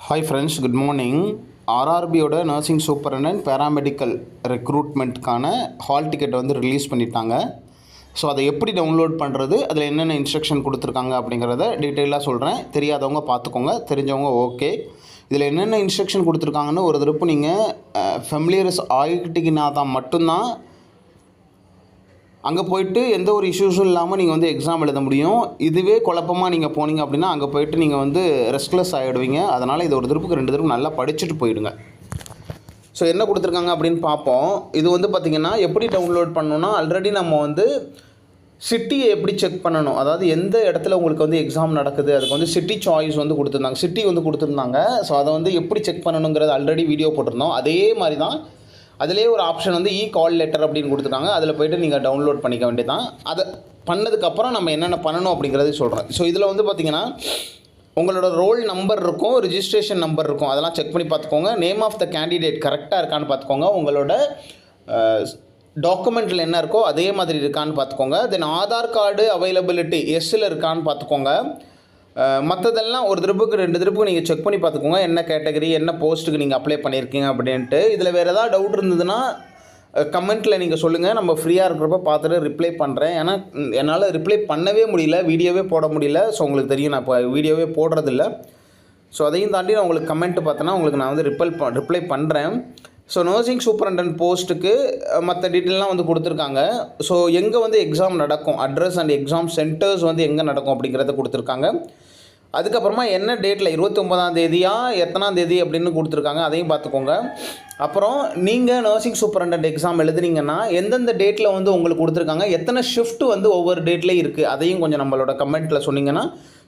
Hi friends, good morning. ஆர்ஆர்பியோட nursing superintendent paramedical ரெக்ரூட்மெண்ட்க்கான hall ticket வந்து ரிலீஸ் பண்ணிட்டாங்க. ஸோ அதை எப்படி டவுன்லோட் பண்ணுறது, அதில் என்னென்ன இன்ஸ்ட்ரக்ஷன் கொடுத்துருக்காங்க அப்படிங்கிறத டீட்டெயிலாக சொல்கிறேன். தெரியாதவங்க பார்த்துக்கோங்க, தெரிஞ்சவங்க ஓகே. இதில் என்னென்ன இன்ஸ்ட்ரக்ஷன் கொடுத்துருக்காங்கன்னு ஒரு தடவை நீங்கள் ஃபெமிலியர்ஸ் ஆகிட்டிங்கன்னா தான் மட்டும்தான் அங்கே போய்ட்டு எந்த ஒரு இஷ்யூஸும் இல்லாமல் நீங்கள் வந்து எக்ஸாம் எழுத முடியும். இதுவே குழப்பமாக நீங்கள் போனீங்க அப்படின்னா அங்கே போய்ட்டு நீங்கள் வந்து ரெஸ்ட்லெஸ் ஆகிடுவீங்க. அதனால் இது ஒரு திருப்புக்கு 2 தடவை நல்லா படிச்சுட்டு போயிடுங்க. ஸோ என்ன கொடுத்துருக்காங்க அப்படின்னு பார்ப்போம். இது வந்து பார்த்திங்கன்னா எப்படி டவுன்லோட் பண்ணணுன்னா, ஆல்ரெடி நம்ம வந்து சிட்டியை எப்படி செக் பண்ணணும், அதாவது எந்த இடத்துல உங்களுக்கு வந்து எக்ஸாம் நடக்குது, அதுக்கு வந்து சிட்டி சாய்ஸ் வந்து கொடுத்துருந்தாங்க, சிட்டி வந்து கொடுத்துருந்தாங்க. ஸோ அதை வந்து எப்படி செக் பண்ணணுங்கிறது ஆல்ரெடி வீடியோ போட்டிருந்தோம். அதே மாதிரி தான் அதிலே ஒரு ஆப்ஷன் வந்து கால் லெட்டர் அப்படின்னு கொடுத்துருக்காங்க. அதில் போய்ட்டு நீங்கள் டவுன்லோட் பண்ணிக்க வேண்டியதான். அதை பண்ணதுக்கப்புறம் நம்ம என்னென்ன பண்ணணும் அப்படிங்கிறது சொல்கிறேன். ஸோ இதில் வந்து பார்த்திங்கன்னா உங்களோட ரோல் நம்பர் இருக்கும், ரிஜிஸ்ட்ரேஷன் நம்பர் இருக்கும். அதெல்லாம் செக் பண்ணி பார்த்துக்கோங்க. நேம் ஆஃப் த கேண்டிடேட் கரெக்டாக இருக்கான்னு பார்த்துக்கோங்க. உங்களோட டாக்குமெண்ட்டில் என்ன இருக்கோ அதே மாதிரி இருக்கான்னு பார்த்துக்கோங்க. தென் ஆதார் கார்டு அவைலபிலிட்டி எஸ்ஸில் இருக்கான்னு பார்த்துக்கோங்க. மற்றதெல்லாம் ஒரு திருப்புக்கு 2 திருப்புக்கு நீங்கள் செக் பண்ணி பார்த்துக்கோங்க. என்ன கேட்டகரி, என்ன போஸ்ட்டுக்கு நீங்கள் அப்ளை பண்ணியிருக்கீங்க அப்படின்ட்டு. இதில் வேறு ஏதாவது டவுட் இருந்ததுன்னா கமெண்ட்டில் நீங்கள் சொல்லுங்கள். நம்ம ஃப்ரீயாக இருக்கிறப்ப பார்த்துட்டு ரிப்ளை பண்ணுறேன். ஏன்னா என்னால் ரிப்ளை பண்ணவே முடியல, வீடியோவே போட முடியல. ஸோ உங்களுக்கு தெரியும், நான் இப்போ வீடியோவே போடுறதில்ல. ஸோ அதையும் தாண்டி நான் உங்களுக்கு கமெண்ட் பார்த்தேன்னா உங்களுக்கு நான் வந்து ரிப்ளை பண்ணுறேன். ஸோ நர்சிங் சூப்பரண்டன்ட் போஸ்ட்டுக்கு மற்ற டீட்டெயிலாம் வந்து கொடுத்துருக்காங்க. ஸோ எங்கே வந்து எக்ஸாம் நடக்கும், அட்ரஸ் அண்ட் எக்ஸாம் சென்டர்ஸ் வந்து எங்கே நடக்கும் அப்படிங்கிறத கொடுத்துருக்காங்க. அதுக்கப்புறமா என்ன டேட்டில் 29ஆம் தேதியா எத்தனாம் தேதி அப்படின்னு கொடுத்துருக்காங்க, அதையும் பார்த்துக்கோங்க. அப்புறம் நீங்கள் நர்சிங் சூப்பரண்டன்ட் எக்ஸாம் எழுதுனீங்கன்னா எந்தெந்த டேட்டில் வந்து உங்களுக்கு கொடுத்துருக்காங்க, எத்தனை ஷிஃப்ட் வந்து ஒவ்வொரு டேட்லேயும் இருக்குது, அதையும் கொஞ்சம் நம்மளோட கமெண்ட்டில் சொன்னீங்கன்னா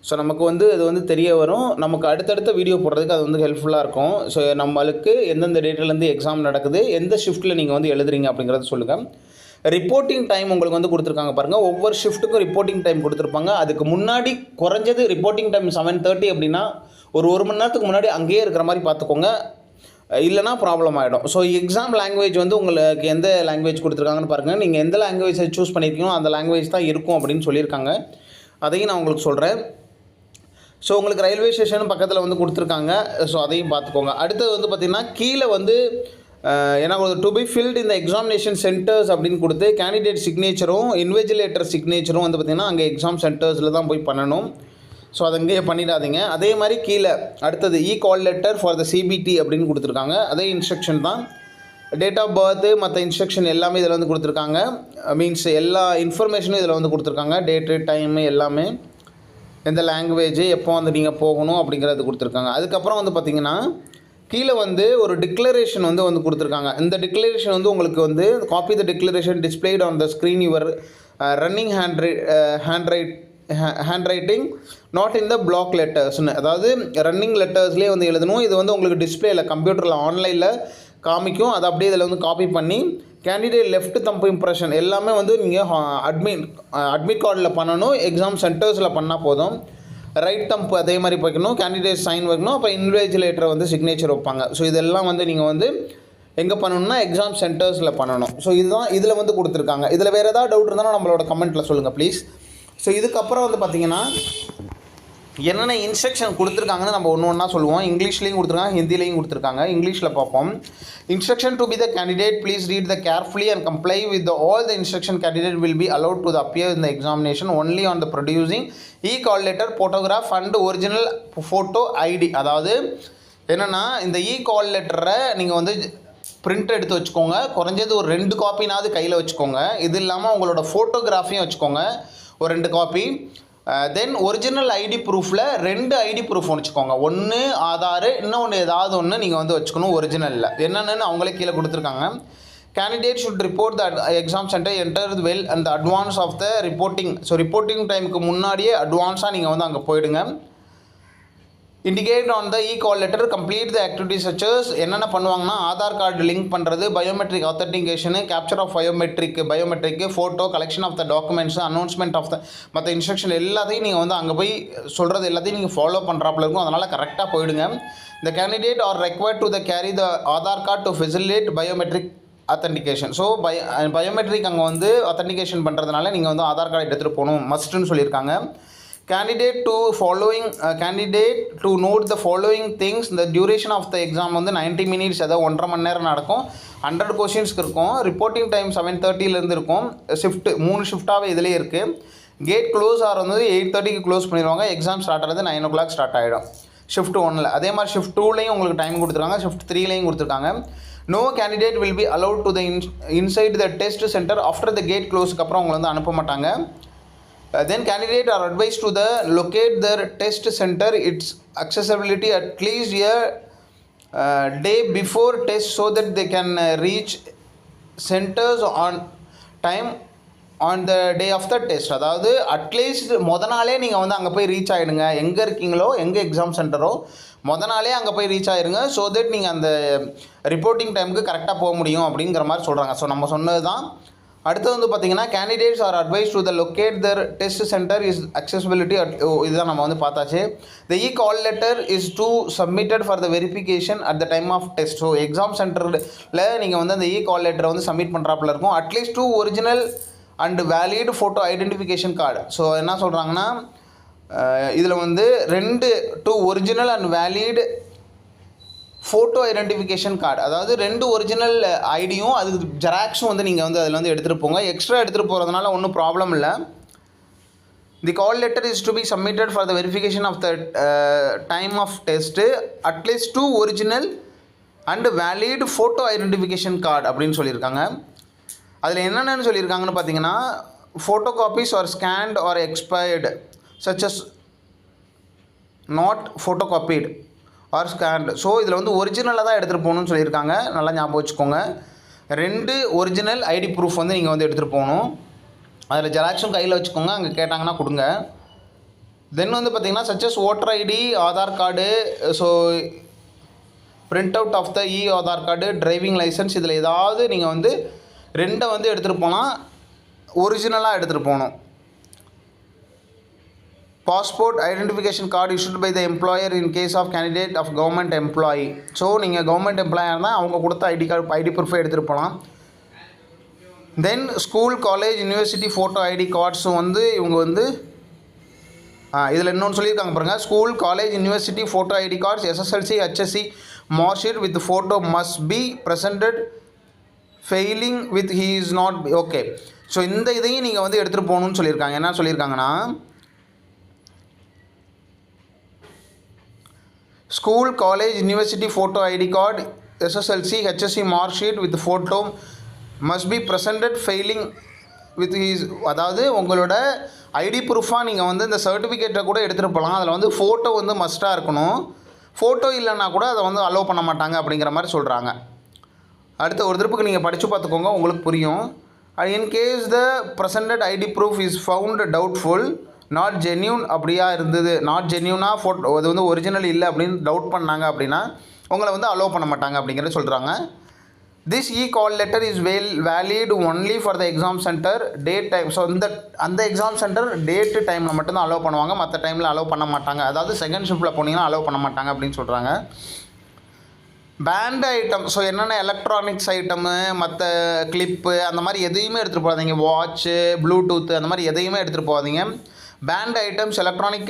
ஸோ நமக்கு வந்து அது வந்து தெரிய வரும். நமக்கு அடுத்தடுத்த வீடியோ போடுறதுக்கு அது வந்து ஹெல்ப்ஃபுல்லாக இருக்கும். ஸோ நம்மளுக்கு எந்தெந்த டேட்லேருந்து எக்ஸாம் நடக்குது, எந்த ஷிஃப்ட்டில் நீங்கள் வந்து எழுதுறீங்க அப்படிங்கிறத சொல்லுங்கள். ரிப்போர்ட்டிங் டைம் உங்களுக்கு வந்து கொடுத்துருக்காங்க பாருங்கள். ஒவ்வொரு ஷிஃப்ட்டுக்கும் ரிப்போர்ட்டிங் டைம் கொடுத்துருப்பாங்க. அதுக்கு முன்னாடி குறைஞ்சது ரிப்போர்ட்டிங் டைம் 7:30 அப்படின்னா ஒரு மணி நேரத்துக்கு முன்னாடி அங்கேயே இருக்கிற மாதிரி பார்த்துக்கோங்க, இல்லைனா ப்ராப்ளம் ஆகிடும். ஸோ எக்ஸாம் லாங்குவேஜ் வந்து உங்களுக்கு எந்த லாங்குவேஜ் கொடுத்துருக்காங்கன்னு பாருங்கள். நீங்கள் எந்த லாங்குவேஜை சூஸ் பண்ணியிருக்கீங்களோ அந்த லாங்குவேஜ் தான் இருக்கும் அப்படின்னு சொல்லியிருக்காங்க. அதையும் நான் உங்களுக்கு சொல்கிறேன். ஸோ உங்களுக்கு ரயில்வே ஸ்டேஷன் பக்கத்தில் வந்து கொடுத்துருக்காங்க. ஸோ அதையும் பார்த்துக்கோங்க. அடுத்தது வந்து பார்த்திங்கன்னா கீழே வந்து ஏன்னா டு பி ஃபில்ட் இந்த எக்ஸாமினேஷன் சென்டர்ஸ் அப்படின்னு கொடுத்து கேண்டிடேட் சிக்னேச்சரும் இன்விஜிலேட்டர் சிக்னேச்சரும் வந்து பார்த்திங்கன்னா அங்கே எக்ஸாம் சென்டர்ஸில் தான் போய் பண்ணணும். ஸோ அதை அங்கேயே பண்ணிடாதீங்க. அதே மாதிரி கீழே அடுத்தது call letter for the CBT அப்படின்னு கொடுத்துருக்காங்க. அதே இன்ஸ்ட்ரக்ஷன் தான். டேட் ஆஃப் பர்த்து மற்ற இன்ஸ்ட்ரக்ஷன் எல்லாமே இதில் வந்து கொடுத்துருக்காங்க. மீன்ஸ் எல்லா இன்ஃபர்மேஷனும் இதில் வந்து கொடுத்துருக்காங்க. டேட்டு, டைமு எல்லாமே, எந்த லாங்குவேஜ், எப்போ வந்து நீங்கள் போகணும் அப்படிங்கிறது கொடுத்துருக்காங்க. அதுக்கப்புறம் வந்து பார்த்திங்கன்னா கீழே வந்து ஒரு டிக்ளரேஷன் வந்து கொடுத்துருக்காங்க. இந்த டிக்ளரேஷன் வந்து உங்களுக்கு வந்து copy the declaration displayed on the screen your running hand writing not in the block லெட்டர்ஸ்னு, அதாவது ரன்னிங் லெட்டர்ஸ்லேயே வந்து எழுதணும். இது வந்து உங்களுக்கு டிஸ்பிளேயில் கம்ப்யூட்டரில் ஆன்லைனில் காமிக்கும். அதை அப்படியே இதில் வந்து காப்பி பண்ணி கேண்டிடேட் லெஃப்ட் தம்ப் இம்ப்ரெஷன் எல்லாமே வந்து நீங்கள் அட்மிட் கார்டில் பண்ணணும். எக்ஸாம் சென்டர்ஸில் பண்ணால் போதும். ரைட் தம்ப் அதே மாதிரி வைக்கணும், கேண்டிடேட் சைன் வைக்கணும், அப்போ இன்விஜிலேட்டரை வந்து சிக்னேச்சர் வைப்பாங்க. ஸோ இதெல்லாம் வந்து நீங்கள் வந்து எங்கே பண்ணணும்னா எக்ஸாம் சென்டர்ஸில் பண்ணணும். ஸோ இதுதான் இதில் வந்து கொடுத்துருக்காங்க. இதில் வேறு ஏதாவது டவுட் இருந்தாலும் நம்மளோட கமெண்ட்டில் சொல்லுங்கள் ப்ளீஸ். ஸோ இதுக்கப்புறம் வந்து பார்த்திங்கன்னா என்னென்ன இன்ஸ்ட்ரக்ஷன் கொடுத்துருக்காங்கன்னு நம்ம ஒன்றா சொல்லுவோம். இங்கிலீஷ்லேயும் கொடுத்துருக்காங்க, ஹிந்திலையும் கொடுத்துருக்காங்க. இங்கிலீஷில் பார்ப்போம். Instruction to be the candidate please read the carefully and comply with all the instruction candidate will be allowed to appear in the examination only on the producing call letter photograph and original photo ID. அதாவது என்னென்னா இந்த கால் லெட்டரை நீங்கள் வந்து print எடுத்து வச்சுக்கோங்க. குறைஞ்சது ஒரு 2 காப்பினாவது கையில் வச்சுக்கோங்க. இது இல்லாமல் உங்களோட ஃபோட்டோகிராஃபியும் வச்சுக்கோங்க, ஒரு 2 காப்பி. தென் ஒரிஜினல் ஐடி ப்ரூஃபில் 2 ஐடி ப்ரூஃப் வச்சுக்கோங்க. ஒன்று ஆதார், இன்னொன்று ஏதாவது ஒன்று நீங்கள் வந்து வச்சுக்கணும் ஒரிஜினலில். என்னென்னு அவங்களே கீழே கொடுத்துருக்காங்க. Candidate should report the exam centre enter well and advance of the reporting. So reporting டைமுக்கு முன்னாடியே அட்வான்ஸாக நீங்கள் வந்து அங்கே போயிடுங்க. Indicate on the call letter complete the activity such as. என்னென்ன பண்ணுவாங்கன்னா ஆதார் கார்டு லிங்க் பண்ணுறது, biometric authentication, capture of biometric, photo, collection of the documents, announcement of the மற்ற இன்ஸ்ட்ரக்ஷன் எல்லாத்தையும் நீங்கள் வந்து அங்கே போய் சொல்கிறது எல்லாத்தையும் நீங்கள் ஃபாலோ பண்ணுறாப்புல இருக்கும். அதனால் கரெக்டாக போயிடுங்க. இந்த candidate R required to the carry the Aadhaar card to facilitate biometric authentication. So biometric அங்கே வந்து ஆத்தென்டிகேஷன் பண்ணுறதுனால நீங்கள் வந்து ஆதார் கார்டு எடுத்துகிட்டு போகணும், மஸ்ட்டுன்னு சொல்லியிருக்காங்க. candidate to note the following things. The duration of the exam வந்து 90 minutes, அதாவது 1.5 மணி நேரம் நடக்கும். 100 கொஷின்ஸ்க்கு இருக்கும். ரிப்போர்ட்டிங் டைம் 7:30 இருக்கும். ஷிஃப்ட் 3 ஷிஃப்டாகவே இதிலே இருக்குது. கேட் க்ளோஸ் ஆகிறது 8:30க்கு க்ளோஸ் பண்ணிடுவாங்க. எக்ஸாம் ஸ்டார்ட் ஆகிறது 9 o'clock ஸ்டார்ட் ஆகிடும் ஷிஃப்ட் 1ல். அதே மாதிரி ஷிஃப்ட் 2லையும் உங்களுக்கு டைம் கொடுத்துருக்காங்க. ஷிஃப்ட் 3லையும் கொடுத்துருக்காங்க. No candidate will be allowed to the inside the test center after the gate close அப்புறம் உங்களை வந்து அனுப்ப மாட்டாங்க. Then candidate are advised to locate their test center, its accessibility at least a day before test so that they can reach centers on time on the day of the test. அதாவது at least நாளே நீங்கள் வந்து அங்கே போய் reach ஆகிடுங்க. எங்கே இருக்கீங்களோ, எங்கே எக்ஸாம் சென்டரோ நாளே அங்கே போய் ரீச் ஆகிடுங்க. ஸோ தட் நீங்கள் அந்த ரிப்போர்ட்டிங் டைமுக்கு கரெக்டாக போக முடியும் அப்படிங்கிற மாதிரி சொல்கிறாங்க. ஸோ நம்ம சொன்னது தான். அடுத்து வந்து பார்த்தீங்கன்னா candidates are advise to locate their test centre is accessibility இதுதான் நம்ம வந்து பார்த்தாச்சு. The call letter is to submitted for the verification at the time of test. So exam சென்டரில் நீங்கள் வந்து அந்த கால் லெட்டரை வந்து சப்மிட் பண்ணுறாப்புல இருக்கும். At least 2 original and valid photo identification card. So என்ன சொல்கிறாங்கன்னா இதில் வந்து 2 original and valid photo identification card, அதாவது 2 ஒரிஜினல் ஐடியும் அதுக்கு ஜெராக்ஸும் வந்து நீங்கள் வந்து அதில் வந்து எடுத்துகிட்டு போங்க. எக்ஸ்ட்ரா எடுத்துகிட்டு போகிறதுனால ஒன்றும் ப்ராப்ளம் இல்லை. The call letter is to be submitted for the verification of the time of test at least 2 original and valid photo identification card அப்படின்னு சொல்லியிருக்காங்க. அதில் என்னென்னு சொல்லியிருக்காங்கன்னு பார்த்தீங்கன்னா photo copies or scanned or expired such as not photo copies or scanned. So இதில் வந்து ஒரிஜினலாக தான் எடுத்துகிட்டு போகணும்னு சொல்லியிருக்காங்க. நல்லா ஞாபகம் வச்சுக்கோங்க. 2 ஒரிஜினல் ஐடி ப்ரூஃப் வந்து நீங்கள் வந்து எடுத்துகிட்டு போகணும். அதில் ஜெராக்ஸும் கையில் வச்சுக்கோங்க. அங்கே கேட்டாங்கன்னா கொடுங்க. தென் வந்து பார்த்திங்கன்னா such as voter ID, Aadhaar card, so print out of the Aadhaar card, driving licence, இதில் ஏதாவது நீங்கள் வந்து 2 வந்து எடுத்துகிட்டு போனால் ஒரிஜினலாக எடுத்துகிட்டு போகணும். Passport identification card issued by the employer in case of candidate of government employee. So நீங்கள் கவர்மெண்ட் எம்ப்ளாயாக இருந்தால் அவங்க கொடுத்த ஐடி ப்ரூஃபை எடுத்துகிட்டு போகலாம். Then school, college, university photo ID கார்ட்ஸும் வந்து இவங்க வந்து இதில் இன்னொன்று சொல்லியிருக்காங்க பாருங்கள். School, college, university photo ID cards, SSLC, HSC mark sheet with photo must be presented failing with he is not okay. So இந்த இதையும் நீங்கள் வந்து எடுத்துகிட்டு போகணுன்னு சொல்லியிருக்காங்க. என்ன சொல்லியிருக்காங்கன்னா school, college, university photo ID card, SSLC, HSC mark sheet with photo must be presented failing with which, அதாவது உங்களோட ஐடி ப்ரூஃபாக நீங்கள் வந்து இந்த சர்டிஃபிகேட்டை கூட எடுத்துகிட்டு போகலாம். அதில் வந்து ஃபோட்டோ வந்து மஸ்ட்டாக இருக்கணும். ஃபோட்டோ இல்லைன்னா கூட அதை வந்து அலோவ் பண்ண மாட்டாங்க அப்படிங்கிற மாதிரி சொல்கிறாங்க. அடுத்த ஒரு திருப்புக்கு நீங்கள் படித்து பார்த்துக்கோங்க, உங்களுக்கு புரியும். In case the presented ID proof is found doubtful not genuine அப்படியா இருந்தது, நாட் ஜென்யூனாக ஃபோட்டோ அது வந்து ஒரிஜினல் இல்லை அப்படின்னு டவுட் பண்ணாங்க அப்படின்னா உங்களை வந்து அலோவ் பண்ண மாட்டாங்க அப்படிங்கிறத சொல்கிறாங்க. This call letter is valid only for the exam centre date time. So அந்த எக்ஸாம் சென்டர் டேட்டு டைமில் மட்டும்தான் அலோவ் பண்ணுவாங்க, மற்ற டைமில் அலோவ் பண்ண மாட்டாங்க. அதாவது செகண்ட் ஷிஃப்ட்டில் போனீங்கன்னா அலோவ் பண்ண மாட்டாங்க அப்படின்னு சொல்கிறாங்க. பேண்ட் ஐட்டம், ஸோ என்னென்ன எலக்ட்ரானிக்ஸ் ஐட்டமு, மற்ற கிளிப்பு அந்த மாதிரி எதையுமே எடுத்துகிட்டு போகாதீங்க. வாட்ச்சு, ப்ளூடூத்து அந்த மாதிரி எதையுமே எடுத்துகிட்டு போகாதீங்க. Banned items, electronic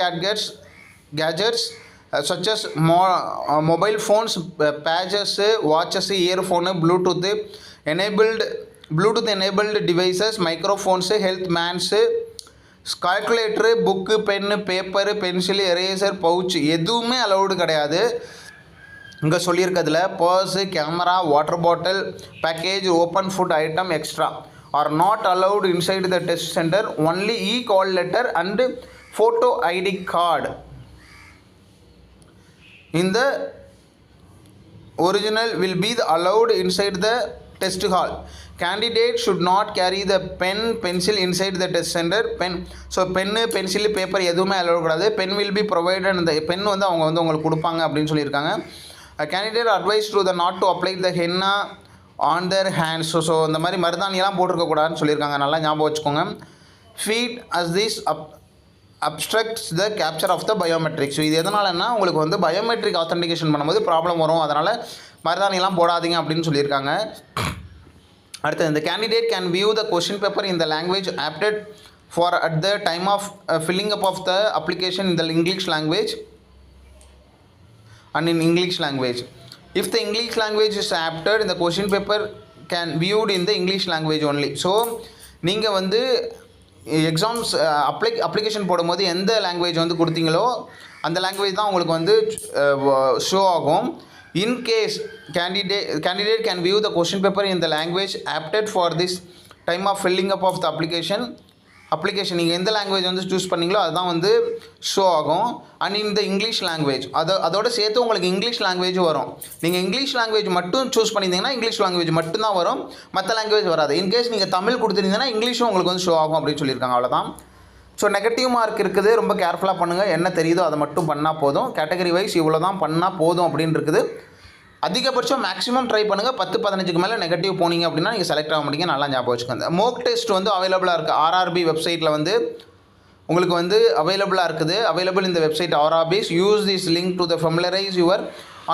gadgets such as mobile phones, patches, watches, earphone, Bluetooth enabled devices, microphones, health bands, calculator, book, pen, paper, pencil, eraser, pouch எதுவுமே அலௌடு கிடையாது. இங்கே சொல்லியிருக்கிறதுல purse, camera, water bottle, package, open food item extra are not allowed inside the test center. Only call letter and photo ID card in the original will be allowed inside the test hall. Candidate should not carry the pen, pencil inside the test center. So pen, pencil, paper எதுவுமே allow கூடாது. pen will be provided. அந்த pen வந்து அவங்க வந்து உங்களுக்கு கொடுப்பாங்க அப்படின்னு சொல்லியிருக்காங்க. Candidate advised to the not to apply the henna on their hands. So இந்த மாதிரி மருதாணியெல்லாம் போட்டிருக்கக்கூடாதுன்னு சொல்லியிருக்காங்க. நல்லா ஞாபகம் வச்சுக்கோங்க. Feet as this obstructs the capture of the biometrics. ஸோ இது எதனாலன்னா உங்களுக்கு வந்து பயோமெட்ரிக் ஆத்தென்டிகேஷன் பண்ணும்போது ப்ராப்ளம் வரும், அதனால் மருதாணியெல்லாம் போடாதீங்க அப்படின்னு சொல்லியிருக்காங்க. அடுத்து இந்த candidate can view the question paper in the language opted for at the time of filling up of the application in the English language and in English language. If the English language is apted in the question paper can viewed in the English language only. So நீங்கள் வந்து exams application போடும்போது எந்த language வந்து கொடுத்தீங்களோ அந்த language தான் உங்களுக்கு வந்து show ஆகும். In case candidate can view the question paper in the language apted for this time of filling up of the application நீங்கள் எந்த லாங்குவேஜ் வந்து சூஸ் பண்ணிங்களோ அதுதான் வந்து ஷோ ஆகும். அண்ட் இந்த இங்கிலீஷ் லாங்குவேஜ் அதோட சேர்த்து உங்களுக்கு இங்கிலீஷ் லாங்குவேஜ் வரும். நீங்கள் இங்கிலீஷ் லாங்குவேஜ் மட்டும் சூஸ் பண்ணியிருந்தீங்கன்னா இங்கிலீஷ் லாங்குவேஜ் மட்டும்தான் வரும், மற்ற லாங்குவேஜ் வராது. இன்கேஸ் நீங்கள் தமிழ் கொடுத்துருந்தீங்கன்னா இங்கிலீஷும் உங்களுக்கு வந்து ஷோ ஆகும் அப்படின்னு சொல்லியிருக்காங்க. அவ்வளோதான். ஸோ நெகட்டிவ் மார்க் இருக்குது, ரொம்ப கேர்ஃபுல்லாக பண்ணுங்கள். என்ன தெரியுதோ அதை மட்டும் பண்ணால் போதும். கேட்டகரி வைஸ் இவ்வளோ தான் பண்ணால் போதும் அப்படின்னு இருக்குது. அதிகபட்சம் மேக்ஸிமம் ட்ரை பண்ணுங்கள். 10-15க்கு மேலே நெகட்டிவ் போனீங்க அப்படின்னா நீங்கள் செலக்ட் ஆக மாட்டீங்க. நல்லா ஞாபகம் வச்சுக்கோங்க. மோக் டெஸ்ட் வந்து அவைலபிளாக இருக்குது. ஆர்ஆர்பி வெப்சைட்டில் வந்து உங்களுக்கு வந்து அவைலபிளாக இருக்குது. அவைலபிள் இந்த website RRBs. Use this link to the familiarise your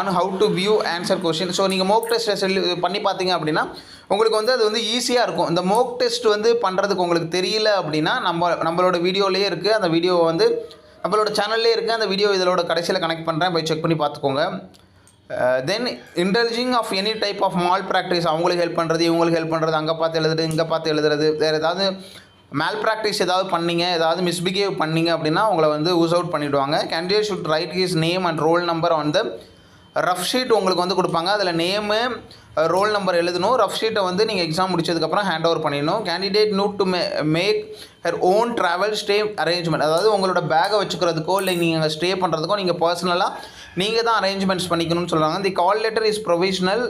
on how to view answer question. So நீங்கள் மோக் டெஸ்ட்டை பண்ணி பார்த்தீங்க அப்படின்னா உங்களுக்கு வந்து அது வந்து ஈஸியாக இருக்கும். இந்த மோக் டெஸ்ட் வந்து பண்ணுறதுக்கு உங்களுக்கு தெரியல அப்படின்னா நம்மளோட வீடியோலேயே இருக்குது. அந்த வீடியோ வந்து நம்மளோட சேனல்லே இருக்குது. அந்த வீடியோ இதோட கடைசியில் கனெக்ட் பண்ணுறேன், போய் செக் பண்ணி பார்த்துக்கோங்க. Then indulging of any type of malpractice, அவங்களுக்கு ஹெல்ப் பண்ணுறது, இவங்களுக்கு ஹெல்ப் பண்ணுறது, அங்கே பார்த்து எழுதுறது, இங்கே பார்த்து எழுதுறது, வேறு ஏதாவது மேல் ப்ராக்டிஸ் ஏதாவது பண்ணிங்க, ஏதாவது மிஸ்பிஹேவ் பண்ணிங்க அப்படின்னா உங்களை வந்து ஊஸ் அவுட் பண்ணிவிடுவாங்க. Candidate should write his name and roll number on the rough sheet உங்களுக்கு வந்து கொடுப்பாங்க. அதில் நேமு ரோல் நம்பர் எழுதணும். ரஃப் ஷீட்டை வந்து நீங்கள் எக்ஸாம் முடிச்சதுக்கப்புறம் ஹேண்ட் ஓவர் பண்ணிடணும். Candidate note to make her own travel stay arrangement, அதாவது உங்களோட பேக்கை வச்சுக்கிறதுக்கோ இல்லை நீங்கள் ஸ்டே பண்ணுறதுக்கோ நீங்கள் பர்சனலாக நீங்கள் தான் அரேஞ்ச்மெண்ட்ஸ் பண்ணிக்கணும்னு சொல்கிறாங்க. The call letter is provisional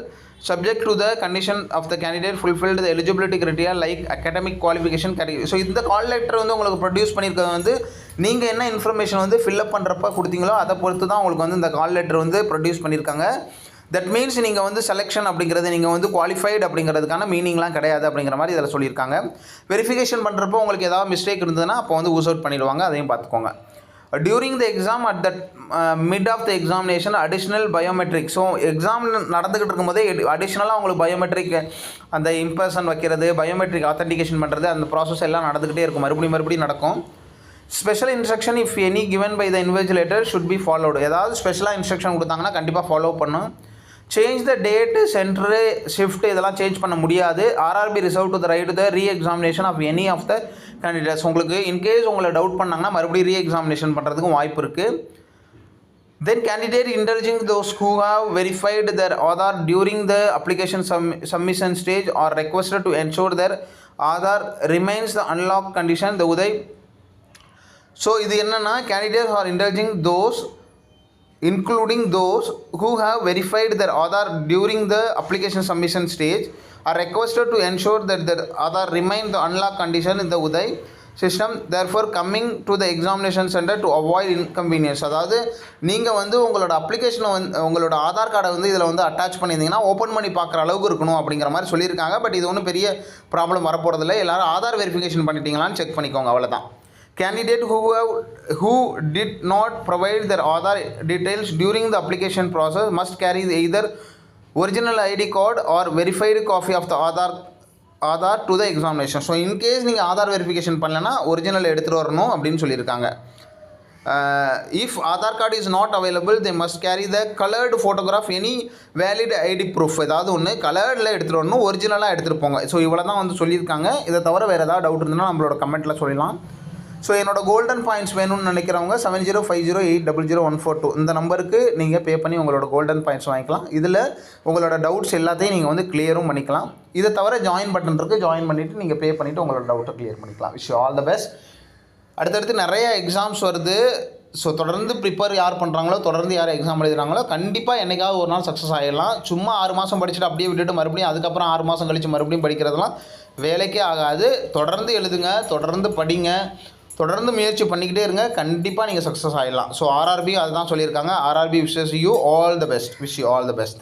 subject to the condition of the candidate fulfilled the eligibility criteria like academic qualification category. So இந்த கால் லெட்டர் வந்து உங்களுக்கு ப்ரொடியூஸ் பண்ணியிருக்கிறது வந்து நீங்கள் என்ன இன்ஃபர்மேஷன் வந்து ஃபில்அப் பண்ணுறப்ப கொடுத்தீங்களோ அதை பொறுத்து தான் உங்களுக்கு வந்து இந்த கால் லெட்டர் வந்து ப்ரொடியூஸ் பண்ணியிருக்காங்க. தட் மீன்ஸ் நீங்கள் வந்து செலெக்ஷன் அப்படிங்கிறது நீங்கள் வந்து குவாலிஃபைடு அப்படிங்கிறதுக்கான மீனிங்லாம் கிடையாது அப்படிங்கிற மாதிரி இதில் சொல்லியிருக்காங்க. வெரிஃபிகேஷன் பண்ணுறப்போ உங்களுக்கு ஏதாவது மிஸ்டேக் இருந்ததுன்னா அப்போ வந்து ஊஸ் அவுட் பண்ணிடுவாங்க, அதையும் பார்த்துக்கோங்க. During the exam at that mid of the examination additional biometric. So exam நடந்துக்கிட்டு இருக்கும்போதே அடிஷ்னலாக உங்களுக்கு பயோமெட்ரிக் அந்த இம்பர்சன் வைக்கிறது, பயோமெட்ரிக் ஆத்தென்டிகேஷன் பண்ணுறது, அந்த ப்ராசஸ் எல்லாம் நடந்துக்கிட்டே இருக்கும், மறுபடியும் நடக்கும். Special instruction if any given by the invigilator should be followed. ஏதாவது ஸ்பெஷலாக இன்ஸ்ட்ரக்ஷன் கொடுத்தாங்கன்னா கண்டிப்பாக ஃபாலோ பண்ணும். Change the date, centre, shift இதெல்லாம் சேஞ்ச் பண்ண முடியாது. RRB reserve to the right to the re examination of any of the candidates. உங்களுக்கு in case உங்களை டவுட் பண்ணாங்கன்னா மறுபடியும் ரீ எக்ஸாமினேஷன் பண்ணுறதுக்கும் வாய்ப்பு இருக்குது. Then candidate indulging those who have verified their Aadhaar during the application submission stage R requested to ensure their Aadhaar remains the unlock condition the உதய். So இது என்னென்னா candidates are indulging those including those who have verified their Aadhaar during the application submission stage are requested to ensure that their Aadhaar remain the unlocked condition in the Uday system, therefore coming to the examination center to avoid inconvenience. அதாவது நீங்கள் வந்து உங்களோட அப்ளிகேஷனை வந்து உங்களோட ஆதார் கார்டை வந்து இதில் வந்து அட்டாச் பண்ணியிருந்தீங்கன்னா ஓப்பன் பண்ணி பார்க்குற அளவுக்கு இருக்கணும் அப்படிங்கிற மாதிரி சொல்லியிருக்காங்க. பட் இது ஒன்றும் பெரிய ப்ராப்ளம் வரப்போகிறதில்ல. எல்லோரும் ஆதார் வெரிஃபிகேஷன் பண்ணிட்டீங்களான்னு செக் பண்ணிக்கோங்க, அவ்வளோதான். Candidate who did not provide their Aadhaar details during the application process must carry either original ID card or verified copy of the Aadhaar to the examination. So in case நீங்கள் Aadhaar verification பண்ணலன்னா original எடுத்துகிட்டு வரணும் அப்படின்னு சொல்லியிருக்காங்க. If Aadhaar card is not available, they must carry the colored photograph, any valid ID proof. ஏதாவது ஒன்று கலர்டில் எடுத்துகிட்டு வரணும், ஒரிஜினலாக எடுத்துகிட்டு போங்க. ஸோ இவ்வளோ தான் வந்து சொல்லியிருக்காங்க. இதை தவிர வேறு ஏதாவது டவுட் இருந்ததுன்னா நம்மளோட கமெண்ட்டில் சொல்லலாம். ஸோ என்னோட கோல்டன் பாயிண்ட்ஸ் வேணும்னு நினைக்கிறவங்க 7050080142 இந்த நம்பருக்கு நீங்கள் பே பண்ணி உங்களோட கோல்டன் பாயிண்ட்ஸ் வாங்கிக்கலாம். இதில் உங்களோட டவுட்ஸ் எல்லாத்தையும் நீங்கள் வந்து கிளியரும் பண்ணிக்கலாம். இதை தவிர ஜாயின் பட்டன் இருக்குது, ஜாயின் பண்ணிவிட்டு நீங்கள் பே பண்ணிவிட்டு உங்களோட டவுட்டை கிளியர் பண்ணிக்கலாம். Wish all the best. அடுத்தடுத்து நிறைய எக்ஸாம்ஸ் வருது. ஸோ தொடர்ந்து ப்ரிப்பேர் யார் பண்ணுறாங்களோ, தொடர்ந்து யார் எக்ஸாம் எழுதுகிறாங்களோ கண்டிப்பாக என்றைக்காவது ஒரு நாள் சக்ஸஸ் ஆகிடலாம். சும்மா 6 மாதம் படிச்சுட்டு அப்படியே விட்டுட்டு மறுபடியும் அதுக்கப்புறம் 6 மாதம் கழித்து மறுபடியும் படிக்கிறதுலாம் வேலைக்கே ஆகாது. தொடர்ந்து எழுதுங்க, தொடர்ந்து படிங்க, தொடர்ந்து முயற்சி பண்ணிக்கிட்டே இருங்க, கண்டிப்பாக நீங்கள் சக்ஸஸ் ஆகிடலாம். ஸோ ஆர்ஆர்பி அதுதான் சொல்லியிருக்காங்க. RRB wishes you all the best. Wish you all the best.